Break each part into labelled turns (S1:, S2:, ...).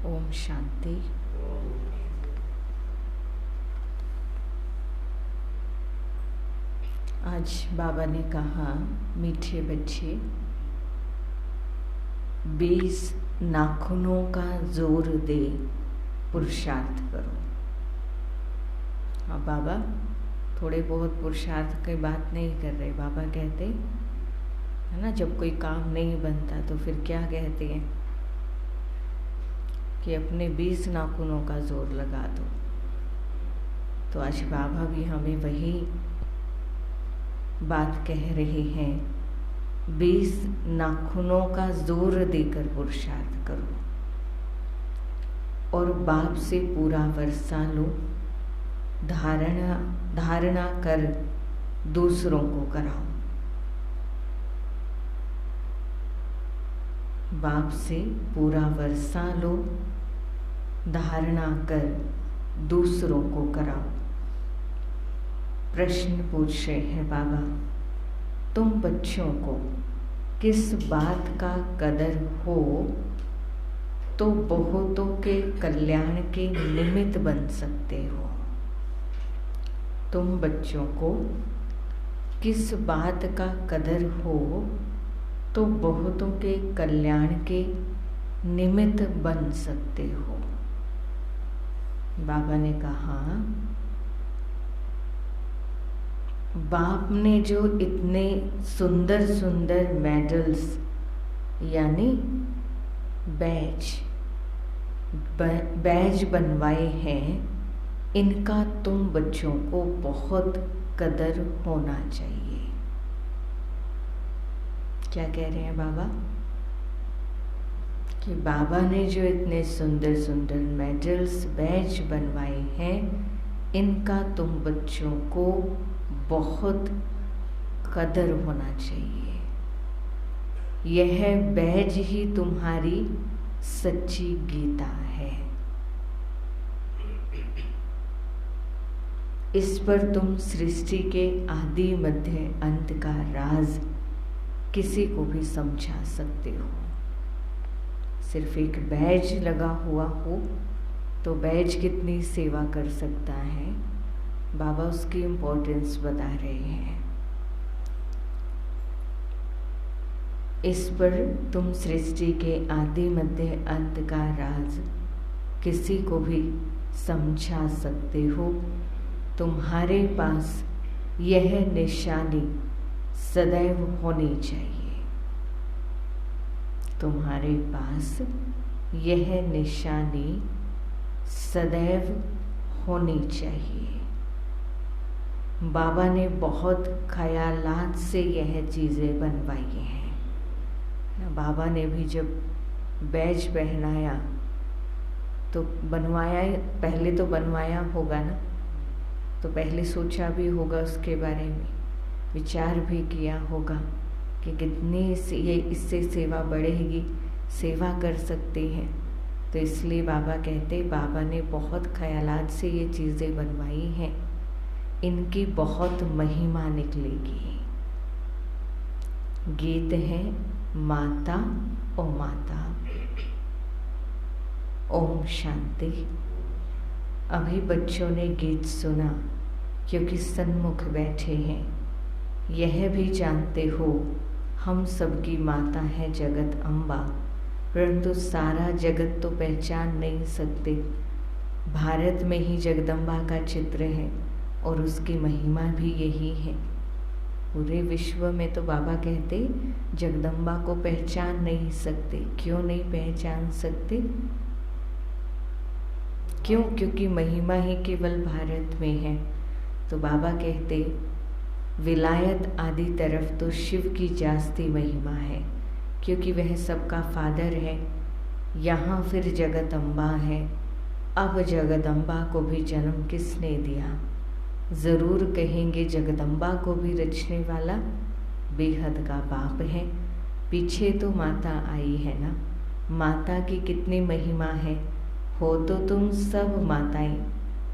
S1: ओम शांति। आज बाबा ने कहा, मीठे बच्चे, 20 नाखूनों का जोर दे पुरुषार्थ करो। हाँ बाबा, थोड़े बहुत पुरुषार्थ की बात नहीं कर रहे। बाबा कहते है ना, जब कोई काम नहीं बनता तो फिर क्या कहते हैं कि अपने 20 नाखूनों का जोर लगा दो। तो आज बाबा भी हमें वही बात कह रहे हैं, 20 नाखूनों का जोर देकर पुरुषार्थ करो और बाप से पूरा वर्षा लो, धारणा कर दूसरों को कराओ। बाप से पूरा वर्षा लो, धारणा कर दूसरों को कराओ। प्रश्न पूछ रहे हैं बाबा, तुम बच्चों को किस बात का कदर हो तो बहुतों के कल्याण के निमित्त बन सकते हो। तुम बच्चों को किस बात का कदर हो तो बहुतों के कल्याण के निमित्त बन सकते हो। बाबा ने कहा, बाप ने जो इतने सुंदर सुंदर मेडल्स यानी बैज बनवाए हैं, इनका तुम बच्चों को बहुत कदर होना चाहिए। क्या कह रहे हैं बाबा? कि बाबा ने जो इतने सुंदर सुंदर मेडल्स बैज बनवाए हैं, इनका तुम बच्चों को बहुत कदर होना चाहिए। यह बैज ही तुम्हारी सच्ची गीता है। इस पर तुम सृष्टि के आदि मध्य अंत का राज किसी को भी समझा सकते हो। सिर्फ एक बैज लगा हुआ हो तो बैज कितनी सेवा कर सकता है, बाबा उसकी इम्पोर्टेंस बता रहे हैं। इस पर तुम सृष्टि के आदि मध्य अंत का राज किसी को भी समझा सकते हो। तुम्हारे पास यह निशानी सदैव होनी चाहिए। तुम्हारे पास यह निशानी सदैव होनी चाहिए। बाबा ने बहुत ख्यालात से यह चीज़ें बनवाई हैं। बाबा ने भी जब बैज पहनाया तो बनवाया, पहले तो बनवाया होगा ना, तो पहले सोचा भी होगा, उसके बारे में विचार भी किया होगा कि कितनी ये इससे सेवा बढ़ेगी, सेवा कर सकते हैं। तो इसलिए बाबा कहते, बाबा ने बहुत ख्यालात से ये चीज़ें बनवाई हैं, इनकी बहुत महिमा निकलेगी। गीत है माता ओ माता। ओम शांति। अभी बच्चों ने गीत सुना क्योंकि सन्मुख बैठे हैं। यह भी जानते हो हम सबकी माता है जगत अम्बा, परंतु सारा जगत तो पहचान नहीं सकते। भारत में ही जगदम्बा का चित्र है और उसकी महिमा भी यही है। पूरे विश्व में तो बाबा कहते जगदम्बा को पहचान नहीं सकते। क्यों नहीं पहचान सकते? क्यों? क्योंकि महिमा ही केवल भारत में है। तो बाबा कहते विलायत आदि तरफ तो शिव की जास्ती महिमा है, क्योंकि वह सबका फादर है। यहाँ फिर जगदम्बा है। अब जगदम्बा को भी जन्म किसने दिया? ज़रूर कहेंगे जगदम्बा को भी रचने वाला बेहद का बाप है। पीछे तो माता आई है ना, माता की कितनी महिमा है। हो तो तुम सब माताएं,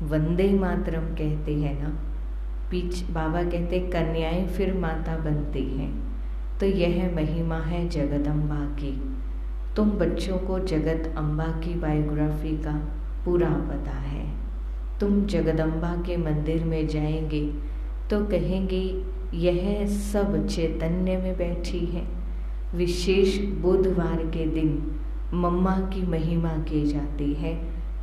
S1: वंदे मातरम कहते हैं ना। बाबा कहते कन्याएं फिर माता बनती हैं। तो यह महिमा है जगदम्बा की। तुम बच्चों को जगत अम्बा की बायोग्राफी का पूरा पता है। तुम जगदम्बा के मंदिर में जाएंगे तो कहेंगे यह सब चैतन्य में बैठी है। विशेष बुधवार के दिन मम्मा की महिमा की जाती है।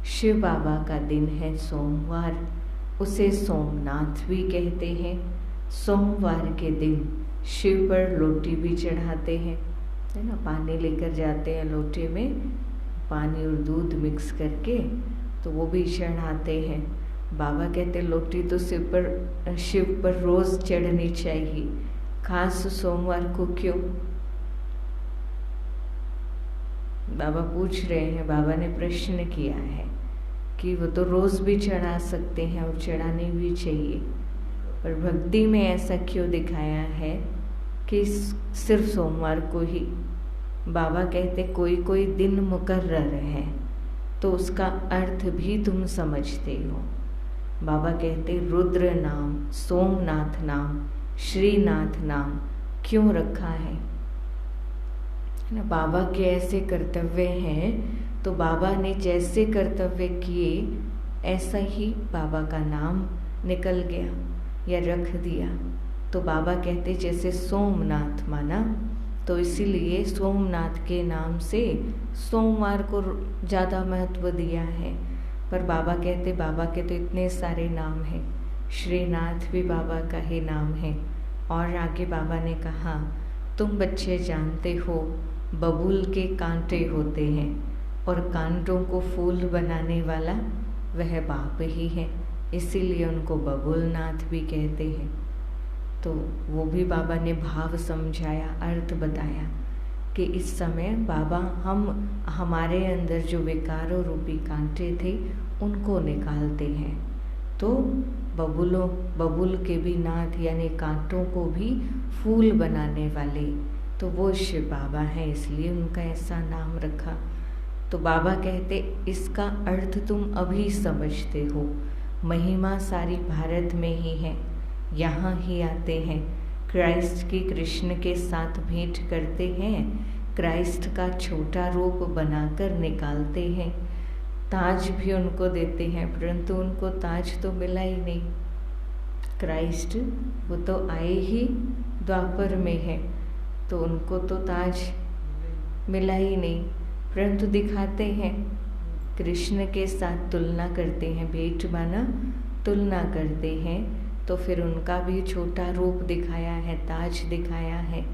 S1: शिव बाबा का दिन है सोमवार, उसे सोमनाथ भी कहते हैं। सोमवार के दिन शिव पर लोटी भी चढ़ाते हैं, है ना। पानी लेकर जाते हैं, लोटे में पानी और दूध मिक्स करके, तो वो भी चढ़ाते हैं। बाबा कहते लोटी तो शिव पर रोज चढ़नी चाहिए, खास सोमवार को क्यों? बाबा पूछ रहे हैं, बाबा ने प्रश्न किया है कि वो तो रोज भी चढ़ा सकते हैं और चढ़ानी भी चाहिए, पर भक्ति में ऐसा क्यों दिखाया है कि सिर्फ सोमवार को ही? बाबा कहते कोई कोई दिन मुकर्रर है तो उसका अर्थ भी तुम समझते हो। बाबा कहते रुद्र नाम, सोमनाथ नाम, श्रीनाथ नाम क्यों रखा है ना। बाबा के ऐसे कर्तव्य हैं, तो बाबा ने जैसे कर्तव्य किए ऐसा ही बाबा का नाम निकल गया या रख दिया। तो बाबा कहते जैसे सोमनाथ माना, तो इसीलिए सोमनाथ के नाम से सोमवार को ज़्यादा महत्व दिया है। पर बाबा कहते बाबा के तो इतने सारे नाम हैं, श्रीनाथ भी बाबा का ही नाम है। और आगे बाबा ने कहा तुम बच्चे जानते हो बबूल के कांटे होते हैं और कांटों को फूल बनाने वाला वह बाप ही है, इसीलिए उनको बबूलनाथ भी कहते हैं। तो वो भी बाबा ने भाव समझाया, अर्थ बताया कि इस समय बाबा हमारे अंदर जो विकारों रूपी कांटे थे उनको निकालते हैं। तो बबूल के भी नाथ यानी कांटों को भी फूल बनाने वाले तो वो शिव बाबा हैं, इसलिए उनका ऐसा नाम रखा। तो बाबा कहते इसका अर्थ तुम अभी समझते हो। महिमा सारी भारत में ही है, यहाँ ही आते हैं, क्राइस्ट की कृष्ण के साथ भेंट करते हैं, क्राइस्ट का छोटा रूप बनाकर निकालते हैं, ताज भी उनको देते हैं, परंतु उनको ताज तो मिला ही नहीं। क्राइस्ट वो तो आए ही द्वापर में है, तो उनको तो ताज मिला ही नहीं, परंतु दिखाते हैं, कृष्ण के साथ तुलना करते हैं, भेंट माना तुलना करते हैं, तो फिर उनका भी छोटा रूप दिखाया है, ताज दिखाया है।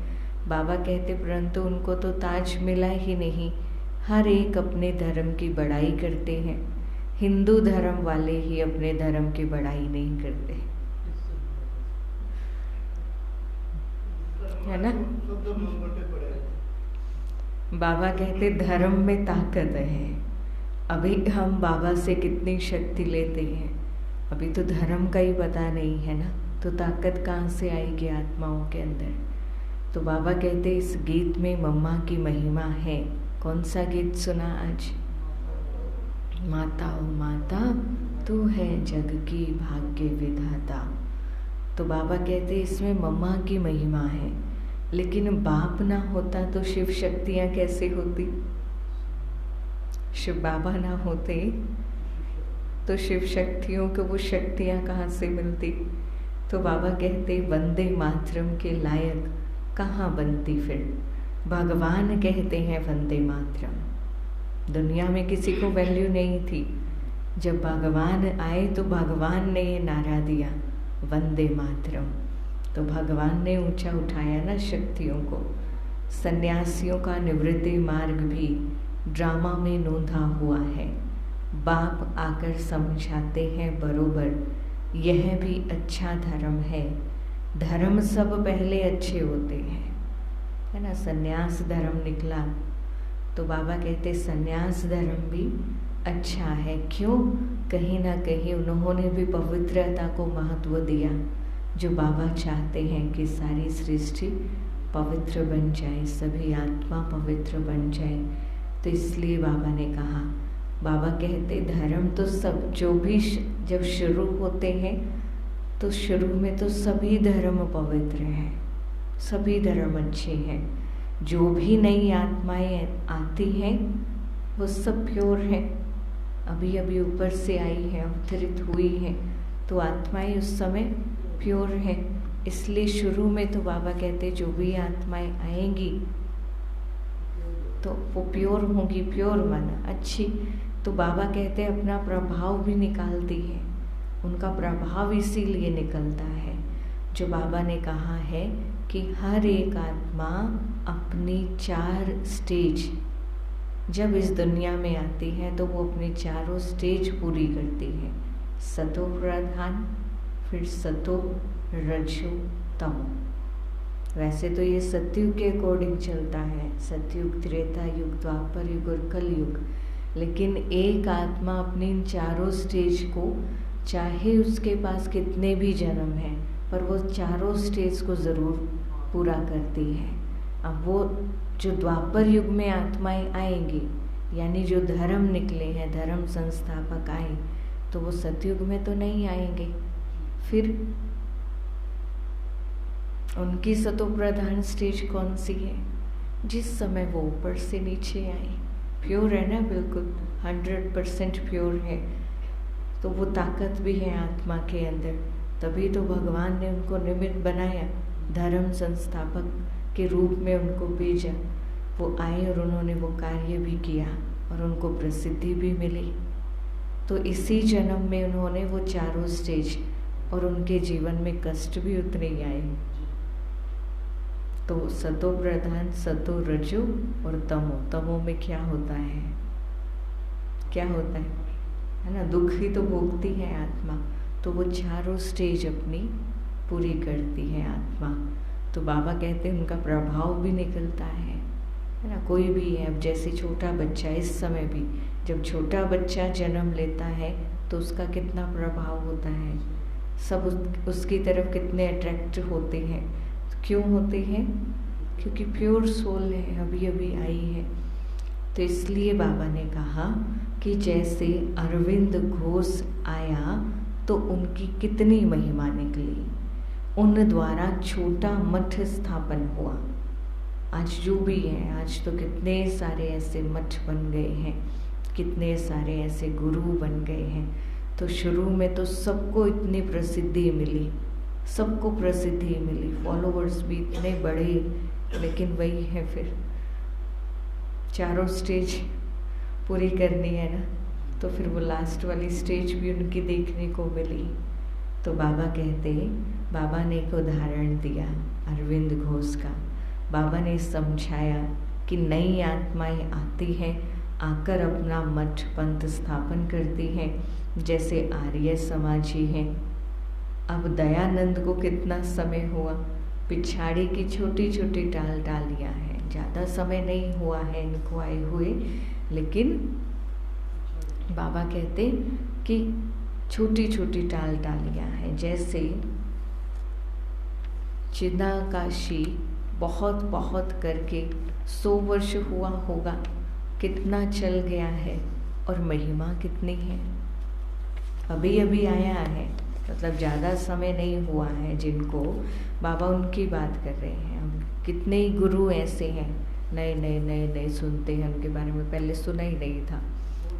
S1: बाबा कहते परंतु उनको तो ताज मिला ही नहीं। हर एक अपने धर्म की बड़ाई करते हैं, हिंदू धर्म वाले ही अपने धर्म की बड़ाई नहीं करते। ना। बाबा कहते धर्म में ताकत है। अभी हम बाबा से कितनी शक्ति लेते हैं, अभी तो धर्म का ही पता नहीं है ना, तो ताकत कहाँ से आएगी आत्माओं के अंदर। तो बाबा कहते इस गीत में मम्मा की महिमा है। कौन सा गीत सुना आज? माता ओ माता तू है जग की भाग्य विधाता। तो बाबा कहते इसमें मम्मा की महिमा है, लेकिन बाप ना होता तो शिव शक्तियाँ कैसे होती? शिव बाबा ना होते तो शिव शक्तियों को वो शक्तियाँ कहाँ से मिलती? तो बाबा कहते वंदे मातरम के लायक कहाँ बनती फिर। भगवान कहते हैं वंदे मातरम। दुनिया में किसी को वैल्यू नहीं थी, जब भगवान आए तो भगवान ने ये नारा दिया वंदे मातरम। तो भगवान ने ऊंचा उठाया ना शक्तियों को। सन्यासियों का निवृत्ति मार्ग भी ड्रामा में नोंधा हुआ है। बाप आकर समझाते हैं बरोबर, यह भी अच्छा धर्म है। धर्म सब पहले अच्छे होते हैं, है ना। सन्यास धर्म निकला तो बाबा कहते सन्यास धर्म भी अच्छा है। क्यों? कहीं ना कहीं उन्होंने भी पवित्रता को महत्व दिया, जो बाबा चाहते हैं कि सारी सृष्टि पवित्र बन जाए, सभी आत्मा पवित्र बन जाए। तो इसलिए बाबा ने कहा, बाबा कहते धर्म तो सब जो भी जब शुरू होते हैं तो शुरू में तो सभी धर्म पवित्र हैं, सभी धर्म अच्छे हैं। जो भी नई आत्माएं आती हैं वो सब प्योर हैं, अभी अभी ऊपर से आई हैं, अवतरित हुई हैं, तो आत्माएं उस समय प्योर हैं। इसलिए शुरू में तो बाबा कहते जो भी आत्माएं आएंगी तो वो प्योर होंगी, प्योर माना अच्छी। तो बाबा कहते अपना प्रभाव भी निकालती है, उनका प्रभाव इसीलिए निकलता है जो बाबा ने कहा है कि हर एक आत्मा अपनी 4 स्टेज जब इस दुनिया में आती है तो वो अपनी चारों स्टेज पूरी करती है। सतो प्रधान, फिर सतो रजो तमो। वैसे तो ये सतयुग के अकॉर्डिंग चलता है, सतयुग, त्रेता युग, द्वापर युग और कल युग। लेकिन एक आत्मा अपनी इन चारों स्टेज को, चाहे उसके पास कितने भी जन्म हैं, पर वो चारों स्टेज को ज़रूर पूरा करती है। अब वो जो द्वापर युग में आत्माएं आएंगी, यानी जो धर्म निकले हैं, धर्म संस्थापक आए, तो वो सतयुग में तो नहीं आएंगे। फिर उनकी सतो प्रधान स्टेज कौन सी है? जिस समय वो ऊपर से नीचे आए, प्योर है ना, बिल्कुल 100% प्योर है, तो वो ताकत भी है आत्मा के अंदर। तभी तो भगवान ने उनको निमित्त बनाया, धर्म संस्थापक के रूप में उनको भेजा। वो आए और उन्होंने वो कार्य भी किया और उनको प्रसिद्धि भी मिली। तो इसी जन्म में उन्होंने वो चारों स्टेज, और उनके जीवन में कष्ट भी उतने ही आए। तो सतो प्रधान, सतो रजो और तमो। तमो में क्या होता है? क्या होता है ना, दुख ही तो भोगती है आत्मा। तो वो चारों स्टेज अपनी पूरी करती है आत्मा। तो बाबा कहते हैं उनका प्रभाव भी निकलता है ना। कोई भी है, अब जैसे छोटा बच्चा, इस समय भी जब छोटा बच्चा जन्म लेता है तो उसका कितना प्रभाव होता है, सब उसकी तरफ कितने अट्रैक्ट होते हैं। क्यों होते हैं? क्योंकि प्योर सोल है, अभी अभी आई है। तो इसलिए बाबा ने कहा कि जैसे अरविंद घोष आया तो उनकी कितनी महिमा निकली, उन द्वारा छोटा मठ स्थापन हुआ। आज जो भी है, आज तो कितने सारे ऐसे मठ बन गए हैं, कितने सारे ऐसे गुरु बन गए हैं। तो शुरू में तो सबको इतनी प्रसिद्धि मिली, सबको प्रसिद्धि मिली, फॉलोवर्स भी इतने बड़े। लेकिन वही है, फिर चारों स्टेज पूरी करनी है ना, तो फिर वो लास्ट वाली स्टेज भी उनकी देखने को मिली। तो बाबा कहते, बाबा ने एक उदाहरण दिया अरविंद घोष का। बाबा ने समझाया कि नई आत्माएं आती हैं, आकर अपना मठ पंथ स्थापन करती हैं, जैसे आर्य समाजी हैं। अब दयानंद को कितना समय हुआ, पिछाड़ी की छोटी छोटी डालियाँ हैं। ज़्यादा समय नहीं हुआ है इनको आए हुए, लेकिन बाबा कहते कि छोटी छोटी डालियाँ हैं। जैसे चिदाकाशी बहुत बहुत करके 100 वर्ष हुआ होगा, कितना चल गया है और महिमा कितनी है। अभी अभी आया है, मतलब ज़्यादा समय नहीं हुआ है जिनको, बाबा उनकी बात कर रहे हैं। हम कितने ही गुरु ऐसे हैं नए नए नए नए सुनते हैं उनके बारे में, पहले सुना ही नहीं था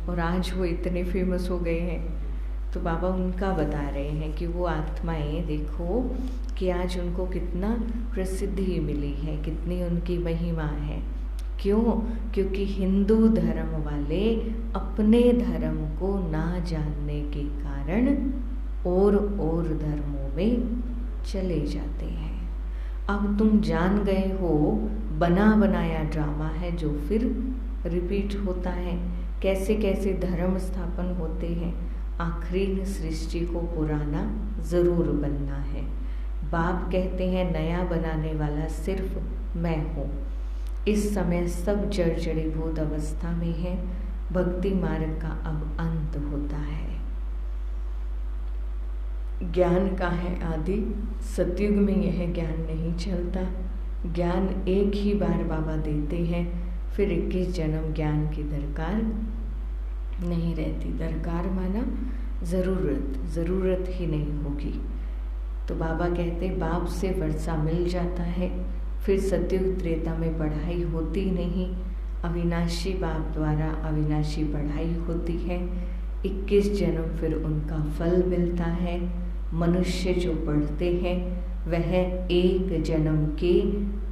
S1: और आज वो इतने फेमस हो गए हैं। तो बाबा उनका बता रहे हैं कि वो आत्माएं देखो कि आज उनको कितना प्रसिद्धि मिली है, कितनी उनकी महिमा है। क्यों? क्योंकि हिंदू धर्म वाले अपने धर्म को ना जानने के कारण और धर्मों में चले जाते हैं। अब तुम जान गए हो, बना बनाया ड्रामा है जो फिर रिपीट होता है। कैसे कैसे धर्म स्थापन होते हैं। आखिरी सृष्टि को पुराना ज़रूर बनना है। बाप कहते हैं नया बनाने वाला सिर्फ मैं हूँ। इस समय सब जर्जरीभूत अवस्था में है। भक्ति मार्ग का अब अंत होता है। ज्ञान का है आदि, सतयुग में यह ज्ञान नहीं चलता। ज्ञान एक ही बार बाबा देते हैं, फिर 21 जन्म ज्ञान की दरकार नहीं रहती। दरकार माना ज़रूरत ही नहीं होगी। तो बाबा कहते बाप से वर्षा मिल जाता है, फिर सतयुग त्रेता में पढ़ाई होती नहीं। अविनाशी बाप द्वारा अविनाशी पढ़ाई होती है। 21 जन्म फिर उनका फल मिलता है। मनुष्य जो पढ़ते हैं वह एक जन्म के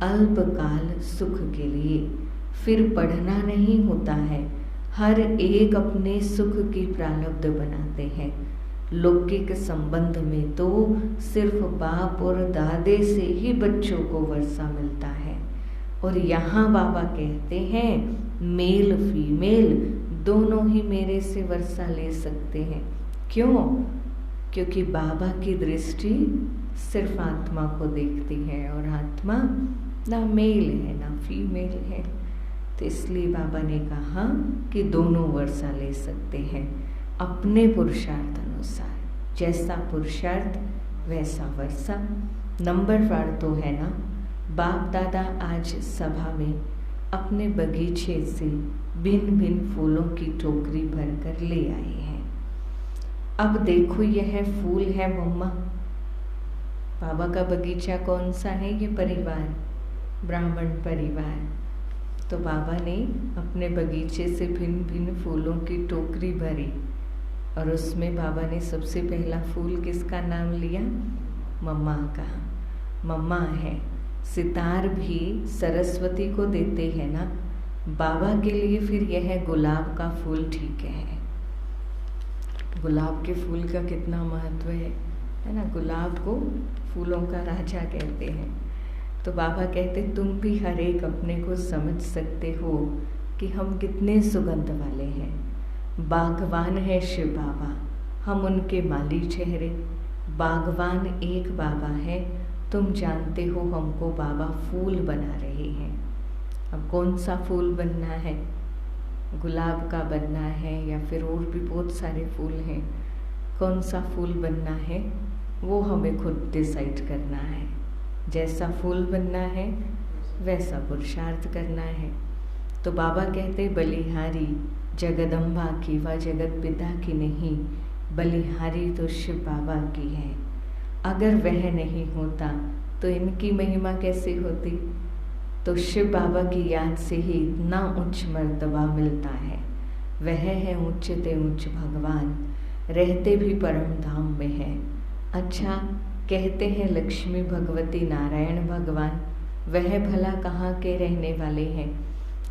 S1: अल्पकाल सुख के लिए, फिर पढ़ना नहीं होता है। हर एक अपने सुख की प्रारब्ध बनाते हैं। लौकिक संबंध में तो सिर्फ बाप और दादे से ही बच्चों को वर्षा मिलता है। और यहाँ बाबा कहते हैं मेल फीमेल दोनों ही मेरे से वर्षा ले सकते हैं। क्यों? क्योंकि बाबा की दृष्टि सिर्फ आत्मा को देखती है और आत्मा ना मेल है ना फीमेल है। तो इसलिए बाबा ने कहा कि दोनों वर्षा ले सकते हैं अपने पुरुषार्थ अनुसार। जैसा पुरुषार्थ वैसा वर्षा। नंबरवार तो है ना। बाप दादा आज सभा में अपने बगीचे से भिन्न भिन्न फूलों की टोकरी भरकर ले आए हैं। अब देखो यह फूल है मम्मा। बाबा का बगीचा कौन सा है? ये परिवार, ब्राह्मण परिवार। तो बाबा ने अपने बगीचे से भिन्न भिन्न फूलों की टोकरी भरी और उसमें बाबा ने सबसे पहला फूल किसका नाम लिया? मम्मा का। मम्मा है। सितार भी सरस्वती को देते हैं ना, बाबा के लिए फिर यह गुलाब का फूल ठीक है। गुलाब के फूल का कितना महत्व है ना। गुलाब को फूलों का राजा कहते हैं। तो बाबा कहते तुम भी हर एक अपने को समझ सकते हो कि हम कितने सुगंध वाले हैं। बागवान है शिव बाबा, हम उनके माली ठहरे। बागवान एक बाबा है, तुम जानते हो हमको बाबा फूल बना रहे हैं। अब कौन सा फूल बनना है? गुलाब का बनना है या फिर और भी बहुत सारे फूल हैं। कौन सा फूल बनना है वो हमें खुद डिसाइड करना है। जैसा फूल बनना है वैसा पुरुषार्थ करना है। तो बाबा कहते बलिहारी जगदम्बा की व जगत पिता की नहीं, बलिहारी तो शिव बाबा की है। अगर वह नहीं होता तो इनकी महिमा कैसे होती? तो शिव बाबा की याद से ही इतना उच्च मर्तबा मिलता है। वह है उच्चते उच्च भगवान, रहते भी परम धाम में है। अच्छा, कहते हैं लक्ष्मी भगवती नारायण भगवान, वह भला कहाँ के रहने वाले हैं?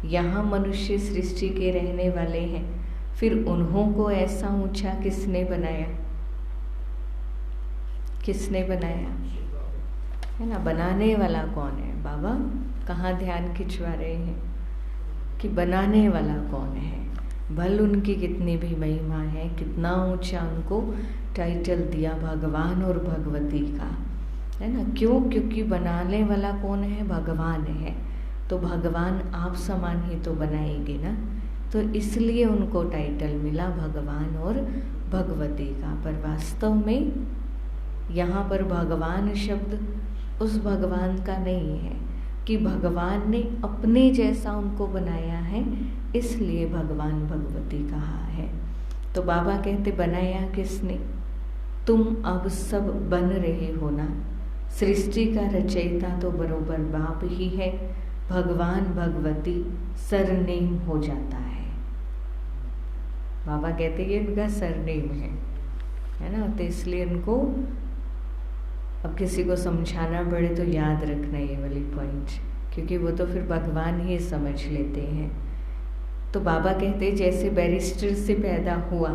S1: यहाँ मनुष्य सृष्टि के रहने वाले हैं। फिर उन्हों को ऐसा ऊंचा किसने बनाया? किसने बनाया है ना? बनाने वाला कौन है? बाबा कहाँ ध्यान खिंचवा रहे हैं कि बनाने वाला कौन है। भल उनकी कितनी भी महिमा है, कितना ऊंचा उनको टाइटल दिया भगवान और भगवती का। है ना। क्यों? क्योंकि बनाने वाला कौन है? भगवान है। तो भगवान आप समान ही तो बनाएंगे ना, तो इसलिए उनको टाइटल मिला भगवान और भगवती का। पर वास्तव में यहाँ पर भगवान शब्द उस भगवान का नहीं है कि भगवान ने अपने जैसा उनको बनाया है, इसलिए भगवान भगवती कहा है। तो बाबा कहते बनाया किसने? तुम अब सब बन रहे हो ना। सृष्टि का रचयिता तो बरोबर बाप ही है। भगवान भगवती सरनेम हो जाता है। बाबा कहते ये इनका सरनेम है ना। तो इसलिए इनको अब किसी को समझाना पड़े तो याद रखना ये वाली पॉइंट, क्योंकि वो तो फिर भगवान ही समझ लेते हैं। तो बाबा कहते जैसे बैरिस्टर से पैदा हुआ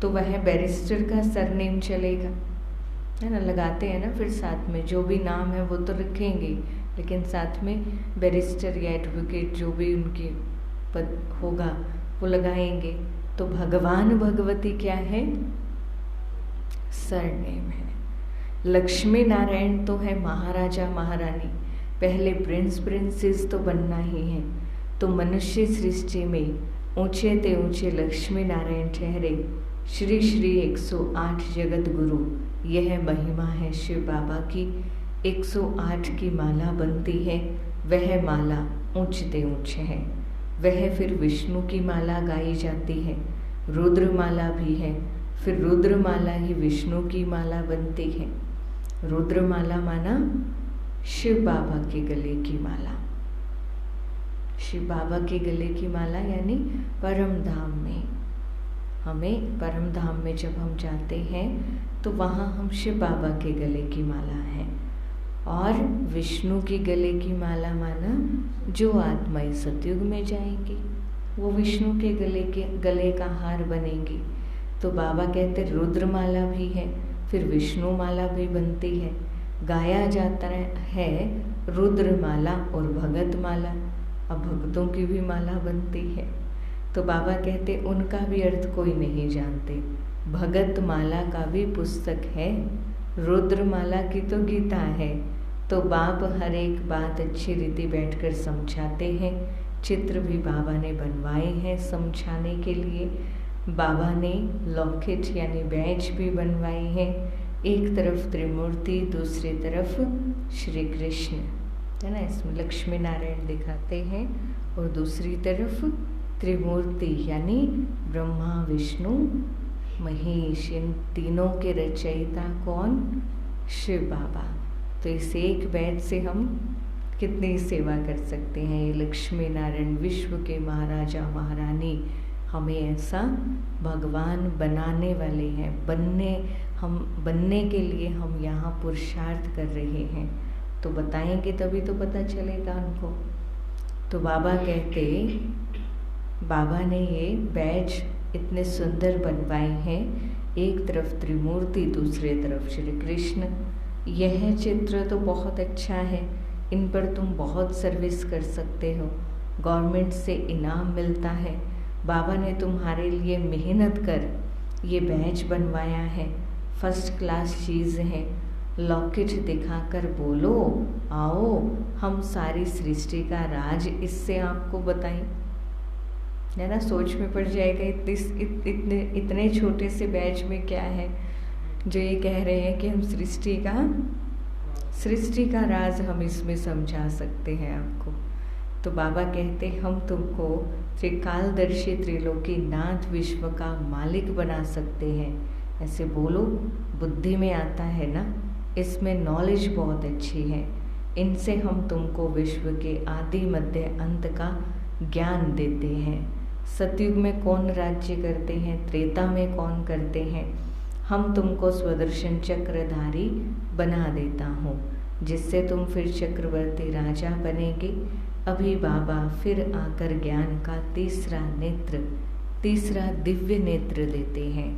S1: तो वह बैरिस्टर का सरनेम चलेगा, है ना। लगाते हैं ना फिर साथ में जो भी नाम है वो तो रखेंगे, लेकिन साथ में बैरिस्टर या एडवोकेट जो भी उनकी पद होगा वो लगाएंगे। तो भगवान भगवती क्या है? सरनेम है। लक्ष्मी नारायण तो है महाराजा महारानी, पहले प्रिंस प्रिंसेस तो बनना ही है। तो मनुष्य सृष्टि में ऊंचे ते ऊंचे लक्ष्मी नारायण ठहरे। श्री श्री 108 जगत गुरु, यह महिमा है शिव बाबा की। 108 की माला बनती है, वह माला ऊंचते ऊंचे है। वह फिर विष्णु की माला गाई जाती है, रुद्र माला भी है। फिर रुद्र माला ही विष्णु की माला बनती है। रुद्र माला माना शिव बाबा के गले की माला। शिव बाबा के गले की माला यानी परम धाम में, हमें परम धाम में जब हम जाते हैं तो वहाँ हम शिव बाबा के गले की माला है। और विष्णु की गले की माला माना जो आत्माएं सतयुग में जाएंगी वो विष्णु के गले का हार बनेंगी। तो बाबा कहते रुद्र माला भी है, फिर विष्णु माला भी बनती है। गाया जाता है रुद्र माला और भगत माला, अब भक्तों की भी माला बनती है। तो बाबा कहते उनका भी अर्थ कोई नहीं जानते। भगत माला का भी पुस्तक है, रुद्र माला की तो गीता है। तो बाप हर एक बात अच्छी रीति बैठकर समझाते हैं। चित्र भी बाबा ने बनवाए हैं समझाने के लिए। बाबा ने लॉकेट यानी बैज भी बनवाई है। एक तरफ त्रिमूर्ति, दूसरी तरफ श्री कृष्ण, है ना। इसमें लक्ष्मी नारायण दिखाते हैं और दूसरी तरफ त्रिमूर्ति यानी ब्रह्मा विष्णु महेश। इन तीनों के रचयिता कौन? शिव बाबा। तो इस एक बैज से हम कितनी सेवा कर सकते हैं। ये लक्ष्मी नारायण विश्व के महाराजा महारानी हमें ऐसा भगवान बनाने वाले हैं। बनने के लिए हम यहाँ पुरुषार्थ कर रहे हैं। तो बताएंगे तभी तो पता चलेगा उनको। तो बाबा कहते बाबा ने ये बैज इतने सुंदर बनवाए हैं। एक तरफ त्रिमूर्ति, दूसरे तरफ श्री कृष्ण। यह चित्र तो बहुत अच्छा है, इन पर तुम बहुत सर्विस कर सकते हो, गवर्नमेंट से इनाम मिलता है। बाबा ने तुम्हारे लिए मेहनत कर ये बैज बनवाया है, फर्स्ट क्लास चीज़ है। लॉकेट दिखाकर बोलो आओ हम सारी सृष्टि का राज इससे आपको बताएं, है ना। सोच में पड़ जाएगा इतने छोटे से बैज में क्या है जो ये कह रहे हैं कि हम सृष्टि का राज हम इसमें समझा सकते हैं आपको। तो बाबा कहते हम तुमको त्रिकालदर्शी त्रिलोकी नाथ विश्व का मालिक बना सकते हैं। ऐसे बोलो, बुद्धि में आता है ना, इसमें नॉलेज बहुत अच्छी है। इनसे हम तुमको विश्व के आदि मध्य अंत का ज्ञान देते हैं। सतयुग में कौन राज्य करते हैं, त्रेता में कौन करते हैं, हम तुमको स्वदर्शन चक्रधारी बना देता हूँ, जिससे तुम फिर चक्रवर्ती राजा बनेगे। अभी बाबा फिर आकर ज्ञान का तीसरा दिव्य नेत्र देते हैं।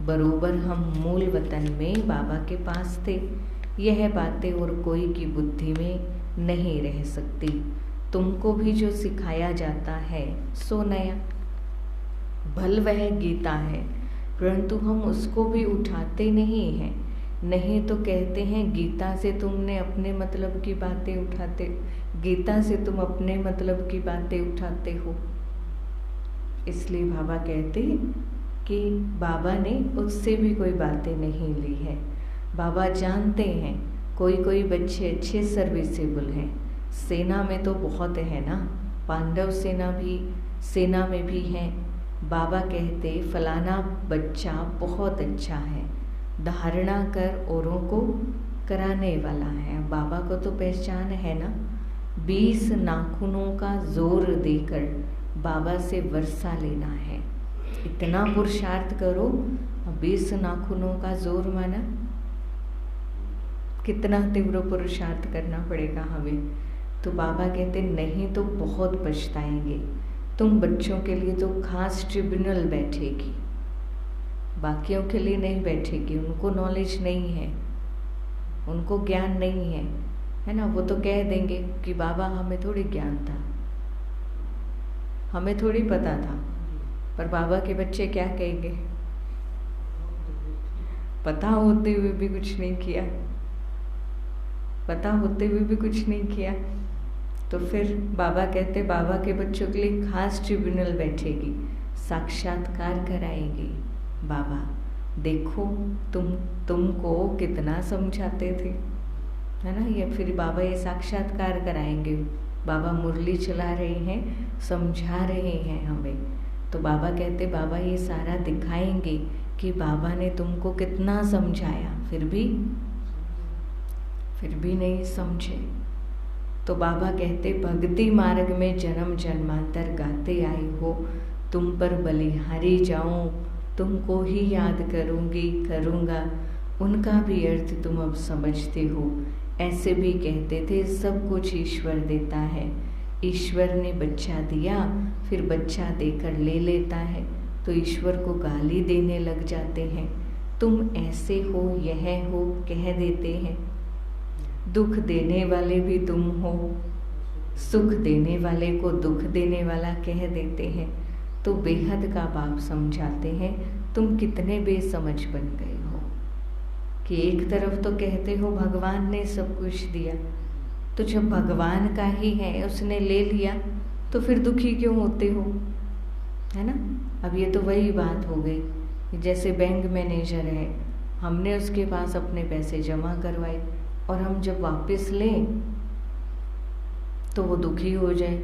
S1: बरोबर हम मूल वतन में बाबा के पास थे। यह बातें और कोई की बुद्धि में नहीं रह सकती। तुमको भी जो सिखाया जाता है सो नया, भल वह गीता है, परंतु हम उसको भी उठाते नहीं हैं। नहीं तो कहते हैं गीता से तुमने अपने मतलब की बातें उठाते, गीता से तुम अपने मतलब की बातें उठाते हो। इसलिए बाबा कहते कि बाबा ने उससे भी कोई बातें नहीं ली है। बाबा जानते हैं कोई कोई बच्चे अच्छे सर्विसेबल हैं, सेना में तो बहुत है ना, पांडव सेना में भी हैं। बाबा कहते फलाना बच्चा बहुत अच्छा है, धारणा कर औरों को कराने वाला है। बाबा को तो पहचान है ना, 20 नाखूनों का जोर देकर बाबा से वर्षा लेना है। इतना पुरुषार्थ करो, 20 नाखूनों का जोर माना कितना तीव्र पुरुषार्थ करना पड़ेगा हमें। तो बाबा कहते नहीं तो बहुत पछताएंगे। तुम बच्चों के लिए तो खास ट्रिब्यूनल बैठेगी, बाकियों के लिए नहीं बैठेगी। उनको नॉलेज नहीं है, उनको ज्ञान नहीं है ना। वो तो कह देंगे कि बाबा हमें थोड़ी ज्ञान था, हमें थोड़ी पता था। पर बाबा के बच्चे क्या कहेंगे, पता होते हुए भी कुछ नहीं किया, पता होते हुए भी कुछ नहीं किया। तो फिर बाबा कहते बाबा के बच्चों के लिए खास ट्रिब्यूनल बैठेगी, साक्षात्कार कराएंगे। बाबा देखो तुमको कितना समझाते थे, है ना। ये फिर बाबा ये साक्षात्कार कराएंगे। बाबा मुरली चला रहे हैं, समझा रहे हैं हमें। तो बाबा कहते बाबा ये सारा दिखाएंगे कि बाबा ने तुमको कितना समझाया, फिर भी नहीं समझे। तो बाबा कहते भक्ति मार्ग में जन्म जन्मांतर गाते आए हो, तुम पर बलिहारी जाऊं, तुमको ही याद करूंगा। उनका भी अर्थ तुम अब समझते हो। ऐसे भी कहते थे सब कुछ ईश्वर देता है, ईश्वर ने बच्चा दिया फिर बच्चा देकर ले लेता है, तो ईश्वर को गाली देने लग जाते हैं। तुम ऐसे हो, यह हो कह देते हैं। दुख देने वाले भी तुम हो, सुख देने वाले को दुख देने वाला कह देते हैं। तो बेहद का बाप समझाते हैं तुम कितने बेसमझ बन गए हो कि एक तरफ तो कहते हो भगवान ने सब कुछ दिया, तो जब भगवान का ही है उसने ले लिया तो फिर दुखी क्यों होते हो, है ना। अब ये तो वही बात हो गई, जैसे बैंक मैनेजर है, हमने उसके पास अपने पैसे जमा करवाए और हम जब वापस लें तो वो दुखी हो जाए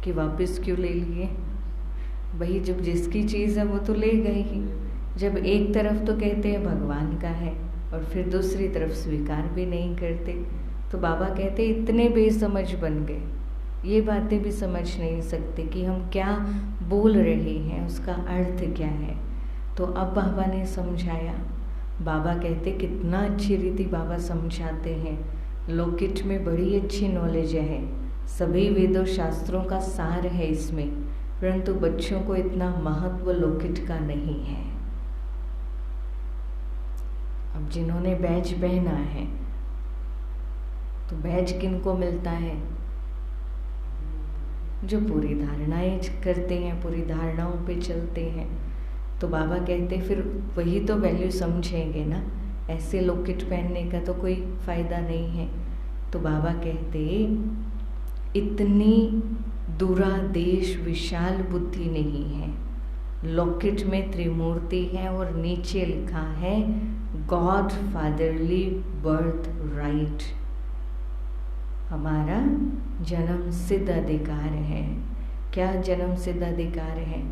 S1: कि वापस क्यों ले लिए। वही जब जिसकी चीज़ है वो तो ले गए ही। जब एक तरफ तो कहते हैं भगवान का है और फिर दूसरी तरफ स्वीकार भी नहीं करते, तो बाबा कहते इतने बेसमझ बन गए, ये बातें भी समझ नहीं सकते कि हम क्या बोल रहे हैं, उसका अर्थ क्या है। तो अब बाबा ने समझाया। बाबा कहते कितना अच्छी रीति बाबा समझाते हैं। लोकिट में बड़ी अच्छी नॉलेज है, सभी वेदों शास्त्रों का सार है इसमें, परंतु बच्चों को इतना महत्व लोकिट का नहीं है। अब जिन्होंने बैज पहना है तो बैज किनको मिलता है, जो पूरी धारणाएं करते हैं, पूरी धारणाओं पे चलते हैं। तो बाबा कहते फिर वही तो वैल्यू समझेंगे ना, ऐसे लोकिट पहनने का तो कोई फायदा नहीं है। तो बाबा कहते इतनी दूरादेश विशाल बुद्धि नहीं है। लॉकेट में त्रिमूर्ति है और नीचे लिखा है गॉड फादरली बर्थ राइट, हमारा जन्म सिद्ध अधिकार है। क्या जन्म सिद्ध अधिकार है?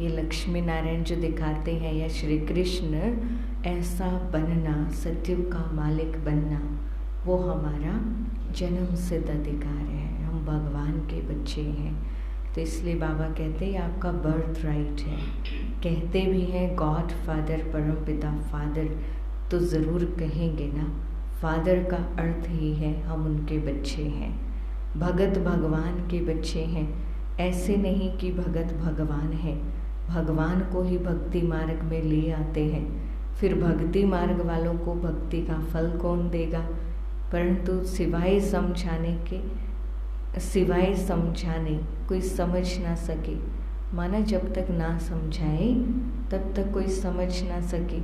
S1: ये लक्ष्मी नारायण जो दिखाते हैं या श्री कृष्ण, ऐसा बनना, सत्युग का मालिक बनना, वो हमारा जन्म सिद्ध अधिकार है। हम भगवान के बच्चे हैं, तो इसलिए बाबा कहते हैं आपका बर्थ राइट है। कहते भी हैं गॉड फादर, परम पिता फादर, तो ज़रूर कहेंगे ना, फादर का अर्थ ही है हम उनके बच्चे हैं, भगत भगवान के बच्चे हैं। ऐसे नहीं कि भगत भगवान है, भगवान को ही भक्ति मार्ग में ले आते हैं, फिर भक्ति मार्ग वालों को भक्ति का फल कौन देगा। परंतु सिवाय समझाने कोई समझ ना सके, माना जब तक ना समझाए तब तक कोई समझ ना सके।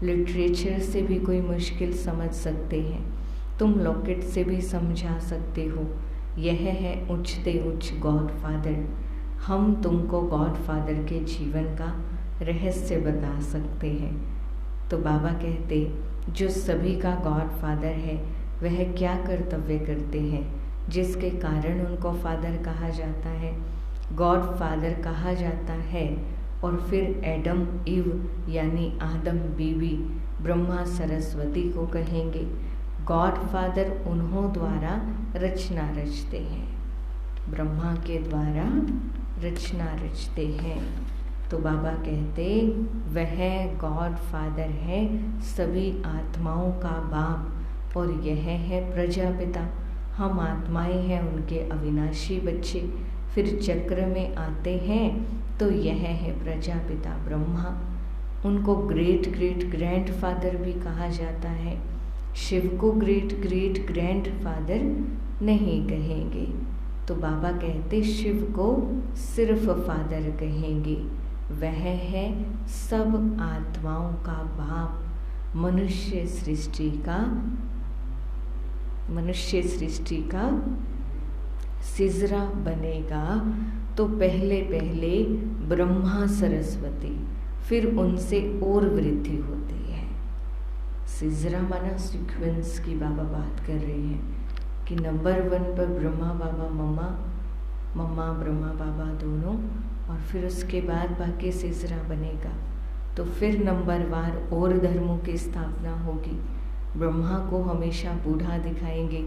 S1: लिटरेचर से भी कोई मुश्किल समझ सकते हैं, तुम लॉकेट से भी समझा सकते हो। यह है उच्चते उच्च गॉडफादर। हम तुमको गॉडफादर के जीवन का रहस्य बता सकते हैं। तो बाबा कहते जो सभी का गॉडफादर है वह क्या कर्तव्य करते हैं जिसके कारण उनको फादर कहा जाता है, गॉडफादर कहा जाता है। और फिर एडम इव यानी आदम बीबी ब्रह्मा सरस्वती को कहेंगे गॉडफादर उन्हों द्वारा रचना रचते हैं, ब्रह्मा के द्वारा रचना रचते हैं। तो बाबा कहते वह गॉडफादर है सभी आत्माओं का बाप और यह है प्रजापिता। हम आत्माएं हैं उनके अविनाशी बच्चे। फिर चक्र में आते हैं तो यह है प्रजापिता ब्रह्मा। उनको ग्रेट ग्रेट ग्रैंडफादर भी कहा जाता है। शिव को ग्रेट ग्रेट ग्रैंडफादर नहीं कहेंगे। तो बाबा कहते शिव को सिर्फ फादर कहेंगे। वह है सब आत्माओं का बाप। मनुष्य सृष्टि का सिजरा बनेगा तो पहले पहले ब्रह्मा सरस्वती, फिर उनसे और वृद्धि होती है। सिजरा माना सीक्वेंस की बाबा बात कर रहे हैं कि नंबर 1 पर ब्रह्मा बाबा मम्मा ब्रह्मा बाबा दोनों, और फिर उसके बाद बाकी सिजरा बनेगा। तो फिर नंबरवार और धर्मों की स्थापना होगी। ब्रह्मा को हमेशा बूढ़ा दिखाएंगे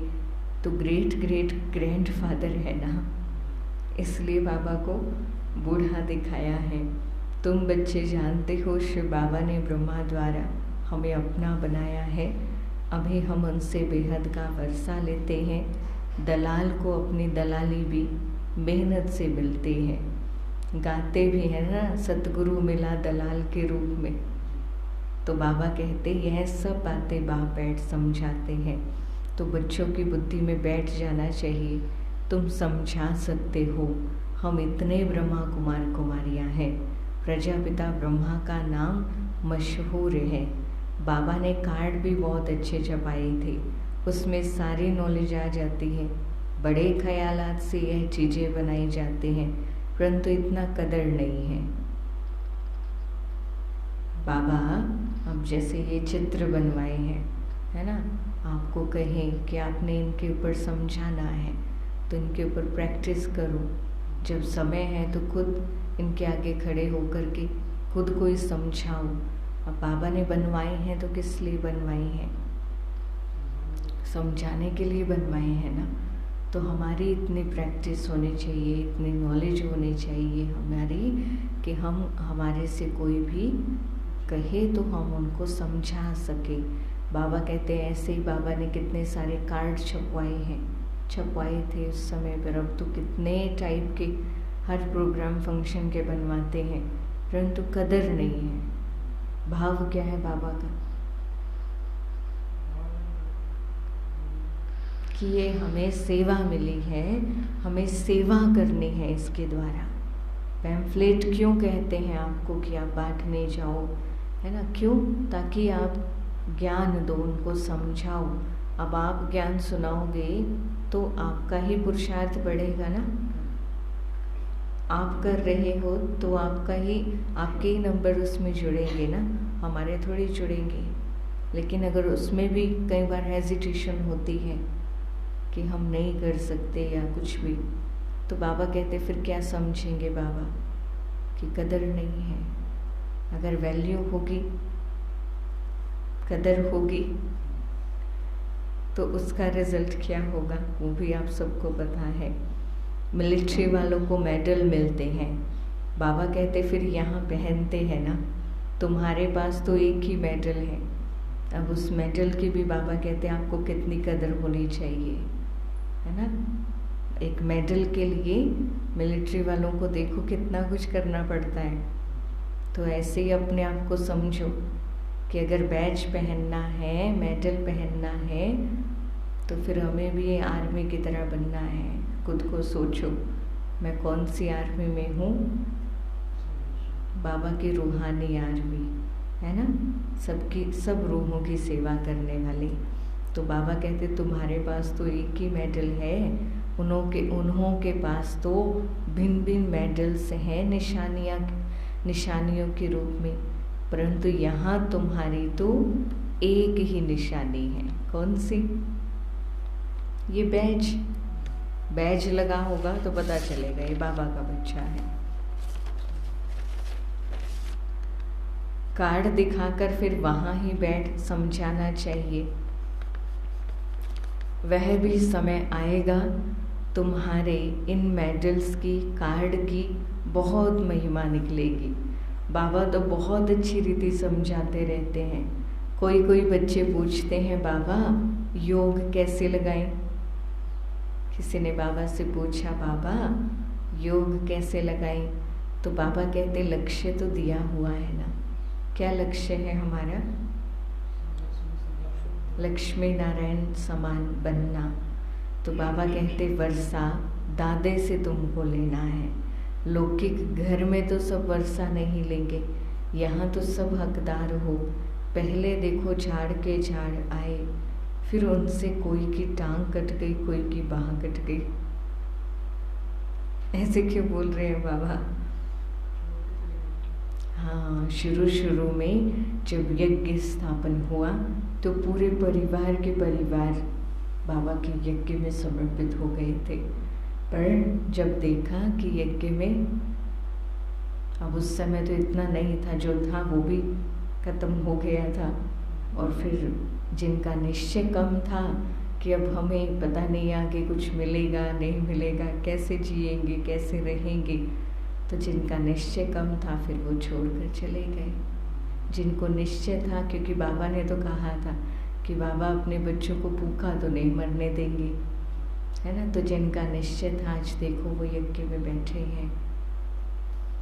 S1: तो ग्रेट ग्रेट ग्रैंडफादर है ना, इसलिए बाबा को बूढ़ा दिखाया है। तुम बच्चे जानते हो शिव बाबा ने ब्रह्मा द्वारा हमें अपना बनाया है। अभी हम उनसे बेहद का वर्षा लेते हैं। दलाल को अपनी दलाली भी मेहनत से मिलते हैं। गाते भी हैं ना, सतगुरु मिला दलाल के रूप में। तो बाबा कहते यह सब बातें बाप बैठ समझाते हैं। तो बच्चों की बुद्धि में बैठ जाना चाहिए। तुम समझा सकते हो। हम इतने ब्रह्मा कुमार कुमारियाँ हैं। प्रजापिता ब्रह्मा का नाम मशहूर है। बाबा ने कार्ड भी बहुत अच्छे छपाए थे, उसमें सारी नॉलेज आ जाती है। बड़े ख्यालात से यह चीज़ें बनाई जाती हैं, परंतु इतना कदर नहीं है। बाबा अब जैसे ये चित्र बनवाए हैं, है ना, आपको कहें कि आपने इनके ऊपर समझाना है तो इनके ऊपर प्रैक्टिस करो। जब समय है तो खुद इनके आगे खड़े होकर के खुद को ही समझाओ। अब बाबा ने बनवाए हैं तो किस लिए बनवाए हैं? समझाने के लिए बनवाए हैं ना। तो हमारी इतनी प्रैक्टिस होनी चाहिए, इतनी नॉलेज होनी चाहिए हमारी कि हम हमारे से कोई भी कहे तो हम उनको समझा सके। बाबा कहते हैं ऐसे ही बाबा ने कितने सारे कार्ड छपवाए थे उस समय पर। अब तो कितने टाइप के हर प्रोग्राम फंक्शन के बनवाते हैं, परंतु कदर नहीं है। भाव क्या है बाबा का कि ये हमें सेवा मिली है, हमें सेवा करनी है इसके द्वारा। पैम्फलेट क्यों कहते हैं आपको कि आप बांटने जाओ, है ना, क्यों? ताकि आप ज्ञान दो, उनको समझाओ। अब आप ज्ञान सुनाओगे तो आपका ही पुरुषार्थ बढ़ेगा ना। आप कर रहे हो तो आपके ही नंबर उसमें जुड़ेंगे ना, हमारे थोड़ी जुड़ेंगे। लेकिन अगर उसमें भी कई बार हेजिटेशन होती है कि हम नहीं कर सकते या कुछ भी, तो बाबा कहते फिर क्या समझेंगे बाबा कि कदर नहीं है। अगर वैल्यू होगी, कदर होगी, तो उसका रिजल्ट क्या होगा वो भी आप सबको पता है। मिलिट्री वालों को मेडल मिलते हैं, बाबा कहते फिर यहाँ पहनते हैं ना। तुम्हारे पास तो एक ही मेडल है, अब उस मेडल की भी बाबा कहते हैं आपको कितनी कदर होनी चाहिए, है ना। एक मेडल के लिए मिलिट्री वालों को देखो कितना कुछ करना पड़ता है। तो ऐसे ही अपने आप को समझो कि अगर बैज पहनना है, मेडल पहनना है, तो फिर हमें भी आर्मी की तरह बनना है। खुद को सोचो मैं कौन सी आर्मी में हूँ, बाबा के रूहानी आर्मी है ना, सब रूहों की सेवा करने वाले। तो बाबा कहते तुम्हारे पास तो एक ही मेडल है, उन्हों के पास तो भिन्न भिन्न मेडल्स हैं निशानियों के रूप में, परंतु यहाँ तुम्हारी तो एक ही निशानी है। कौन सी? ये बैज लगा होगा तो पता चलेगा ये बाबा का बच्चा है। कार्ड दिखाकर फिर वहाँ ही बैठ समझाना चाहिए। वह भी समय आएगा तुम्हारे इन मेडल्स की, कार्ड की बहुत महिमा निकलेगी। बाबा तो बहुत अच्छी रीति समझाते रहते हैं। कोई बच्चे पूछते हैं बाबा योग कैसे लगाएं? किसी ने बाबा से पूछा बाबा योग कैसे लगाएं? तो बाबा कहते लक्ष्य तो दिया हुआ है ना। क्या लक्ष्य है हमारा? लक्ष्मी नारायण समान बनना। तो बाबा कहते वर्षा दादे से तुमको लेना है। लौकिक घर में तो सब वर्षा नहीं लेंगे, यहाँ तो सब हकदार हो। पहले देखो झाड़ के झाड़ आए, फिर उनसे कोई की टांग कट गई, कोई की बाह कट गई। ऐसे क्यों बोल रहे हैं बाबा? हाँ, शुरू में जब यज्ञ स्थापन हुआ तो पूरे परिवार के परिवार बाबा के यज्ञ में समर्पित हो गए थे। पर जब देखा कि यज्ञ में, अब उस समय तो इतना नहीं था, जो था वो भी खत्म हो गया था। और फिर जिनका निश्चय कम था कि अब हमें पता नहीं आगे कुछ मिलेगा नहीं मिलेगा, कैसे जिएंगे कैसे रहेंगे, तो जिनका निश्चय कम था फिर वो छोड़कर चले गए। जिनको निश्चय था, क्योंकि बाबा ने तो कहा था कि बाबा अपने बच्चों को भूखा तो नहीं मरने देंगे, है ना। तो जिनका निश्चय था आज देखो वो यज्ञ में बैठे हैं।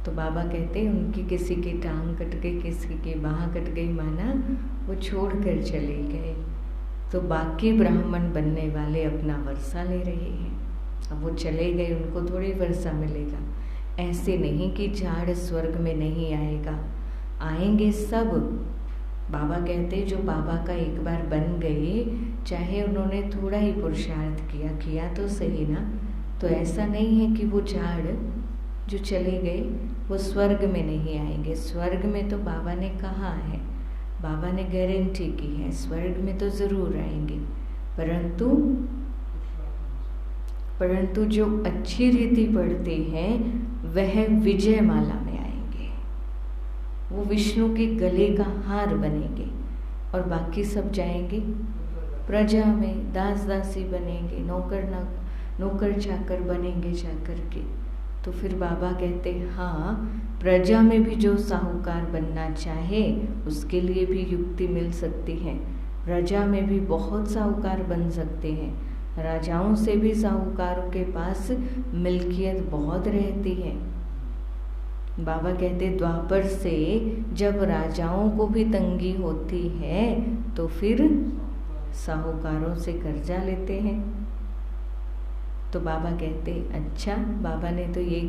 S1: तो बाबा कहते उनकी किसी की टांग कट गई, किसी की बाह कट गई, माना वो छोड़कर चले गए। तो बाकी ब्राह्मण बनने वाले अपना वर्षा ले रहे हैं। अब वो चले गए, उनको थोड़ी वर्षा मिलेगा। ऐसे नहीं कि झाड़ स्वर्ग में नहीं आएगा, आएंगे सब। बाबा कहते जो बाबा का एक बार बन गए, चाहे उन्होंने थोड़ा ही पुरुषार्थ किया तो सही ना, तो ऐसा नहीं है कि वो झाड़ जो चले गए वो स्वर्ग में नहीं आएंगे। स्वर्ग में तो बाबा ने कहा है, बाबा ने गारंटी की है, स्वर्ग में तो ज़रूर आएंगे। परंतु जो अच्छी रीति पढ़ते हैं वह विजय माला में आएंगे, वो विष्णु के गले का हार बनेंगे। और बाकी सब जाएंगे प्रजा में, दास दासी बनेंगे, नौकर चाकर बनेंगे जाकर के। तो फिर बाबा कहते हाँ, प्रजा में भी जो साहूकार बनना चाहे उसके लिए भी युक्ति मिल सकती है। प्रजा में भी बहुत साहूकार बन सकते हैं, राजाओं से भी साहूकारों के पास मिल्कियत बहुत रहती है। बाबा कहते द्वापर से जब राजाओं को भी तंगी होती है तो फिर साहूकारों से कर्जा लेते हैं। तो बाबा कहते अच्छा, बाबा ने तो ये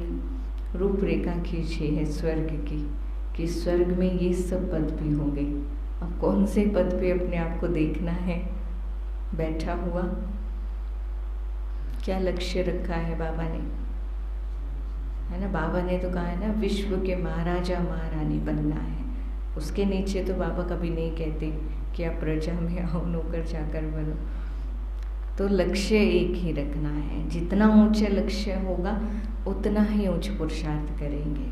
S1: रूपरेखा खींची है स्वर्ग की, कि स्वर्ग में ये सब पद भी होंगे। अब कौन से पद पे अपने आप को देखना है बैठा हुआ? क्या लक्ष्य रखा है बाबा ने, है ना। बाबा ने तो कहा है ना, विश्व के महाराजा महारानी बनना है। उसके नीचे तो बाबा कभी नहीं कहते कि आप प्रजा में आओ, नौकर चाकर बनो। तो लक्ष्य एक ही रखना है। जितना ऊंचा लक्ष्य होगा उतना ही ऊंच पुरुषार्थ करेंगे।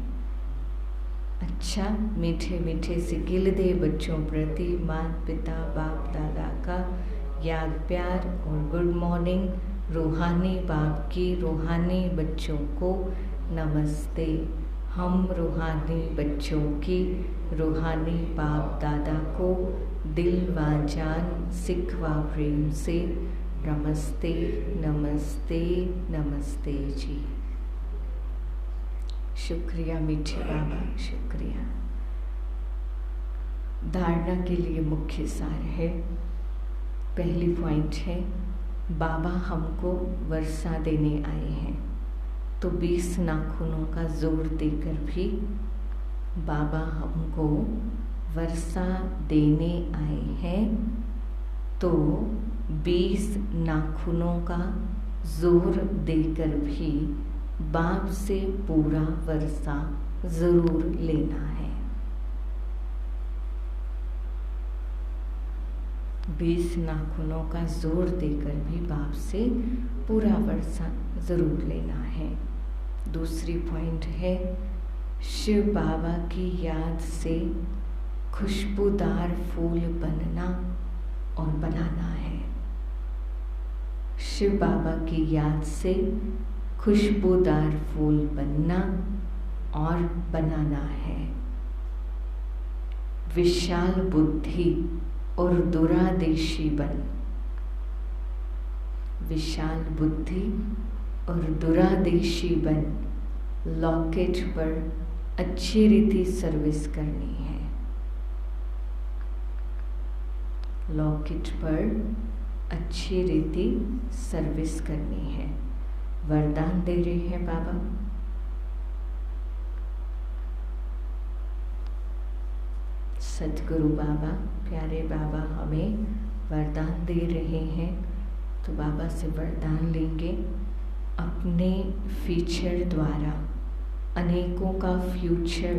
S1: अच्छा, मीठे मीठे सिकिल दे बच्चों प्रति माता पिता बाप दादा का याद प्यार और गुड मॉर्निंग। रूहानी बाप की रूहानी बच्चों को नमस्ते। हम रूहानी बच्चों की रूहानी बाप दादा को दिल व जान सिख व प्रेम से नमस्ते नमस्ते नमस्ते जी। शुक्रिया मीठे बाबा, शुक्रिया। धारणा के लिए मुख्य सार है, पहली पॉइंट है, बाबा हमको वर्षा देने आए हैं, तो 20 नाखूनों का जोर देकर भी बाबा हमको वर्षा देने आए हैं, तो 20 नाखूनों का जोर देकर भी बाप से पूरा वर्षा जरूर लेना है। 20 नाखूनों का जोर देकर भी बाप से पूरा वर्षा जरूर लेना है। दूसरी पॉइंट है, शिव बाबा की याद से खुशबूदार फूल बनना और बनाना है। शिव बाबा की याद से खुशबूदार फूल बनना और बनाना है। विशाल बुद्धि और दूरादेशी बन, विशाल बुद्धि और दूरादेशी बन लॉकेट पर अच्छी रीति सर्विस करनी है। लॉकेट पर अच्छी रीति सर्विस करनी है। वरदान दे रहे हैं बाबा। सतगुरु बाबा, प्यारे बाबा हमें वरदान दे रहे हैं, तो बाबा से वरदान लेंगे। अपने फीचर द्वारा अनेकों का फ्यूचर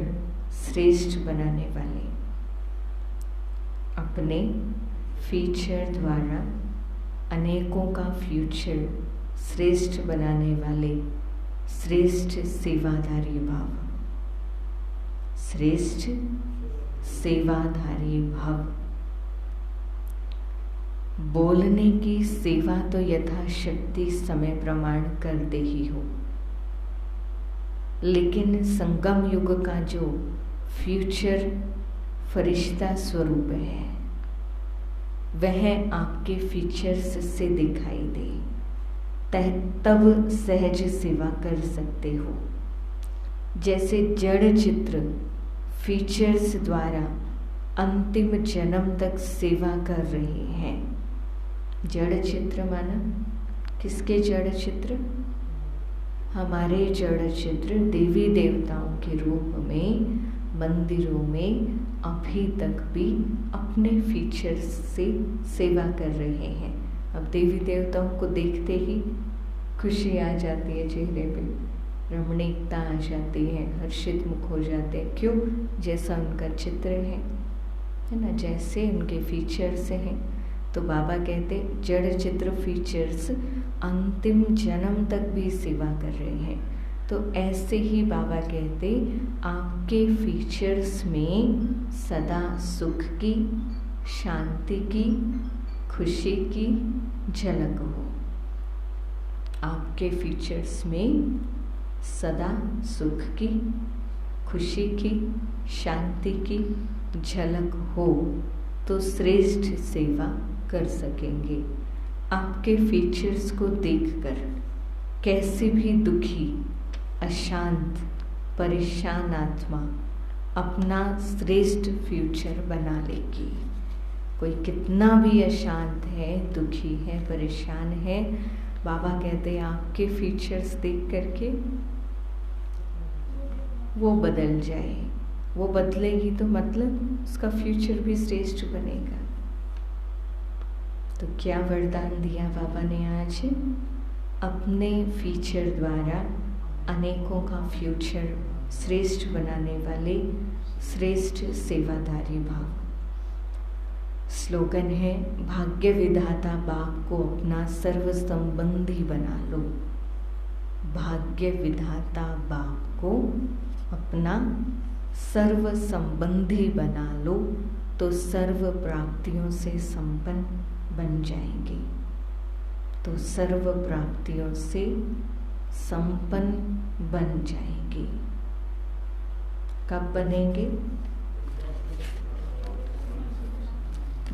S1: श्रेष्ठ बनाने वाले, अपने फीचर द्वारा अनेकों का फ्यूचर श्रेष्ठ बनाने वाले श्रेष्ठ सेवाधारी भाव, श्रेष्ठ सेवाधारी भाव। बोलने की सेवा तो यथाशक्ति समय प्रमाण करते ही हो, लेकिन संगम युग का जो फ्यूचर फरिश्ता स्वरूप है, वह आपके फीचर्स से दिखाई दे, तब सहज सेवा कर सकते हो। जैसे जड़ चित्र फीचर्स द्वारा अंतिम जन्म तक सेवा कर रहे हैं। जड़ चित्र माना किसके जड़ चित्र? हमारे जड़ चित्र देवी देवताओं के रूप में मंदिरों में अभी तक भी अपने फीचर्स से सेवा कर रहे हैं। अब देवी देवताओं को देखते ही खुशी आ जाती है चेहरे पे, रमणीकता आ जाती है, हर्षित मुख हो जाते हैं। क्यों? जैसा उनका चित्र है ना, जैसे उनके फीचर्स हैं। तो बाबा कहते जड़ चित्र फीचर्स अंतिम जन्म तक भी सेवा कर रहे हैं। तो ऐसे ही बाबा कहते आपके फीचर्स में सदा सुख की, शांति की, खुशी की झलक हो। आपके फीचर्स में सदा सुख की, खुशी की, शांति की झलक हो तो श्रेष्ठ सेवा कर सकेंगे। आपके फीचर्स को देखकर कैसे भी दुखी, अशांत, परेशान आत्मा अपना श्रेष्ठ फ्यूचर बना लेगी। कोई कितना भी अशांत है, दुखी है, परेशान है, बाबा कहते हैं आपके फीचर्स देख करके वो बदल जाए। वो बदलेगी तो मतलब उसका फ्यूचर भी श्रेष्ठ बनेगा। तो क्या वरदान दिया बाबा ने आज? अपने फीचर द्वारा अनेकों का फ्यूचर श्रेष्ठ बनाने वाले श्रेष्ठ सेवाधारी भाव। स्लोगन है, भाग्य विधाता बाप को अपना सर्व संबंधी बना लो। भाग्य विधाता बाप को अपना सर्व संबंधी बना लो तो सर्व प्राप्तियों से संपन्न बन जाएंगे। तो सर्व प्राप्तियों से संपन्न बन जाएंगे। कब बनेंगे?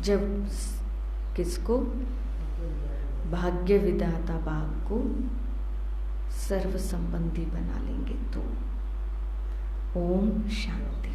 S1: जब किसको? भाग्य विधाता बाप को सर्व संबंधी बना लेंगे तो। ओम शांति।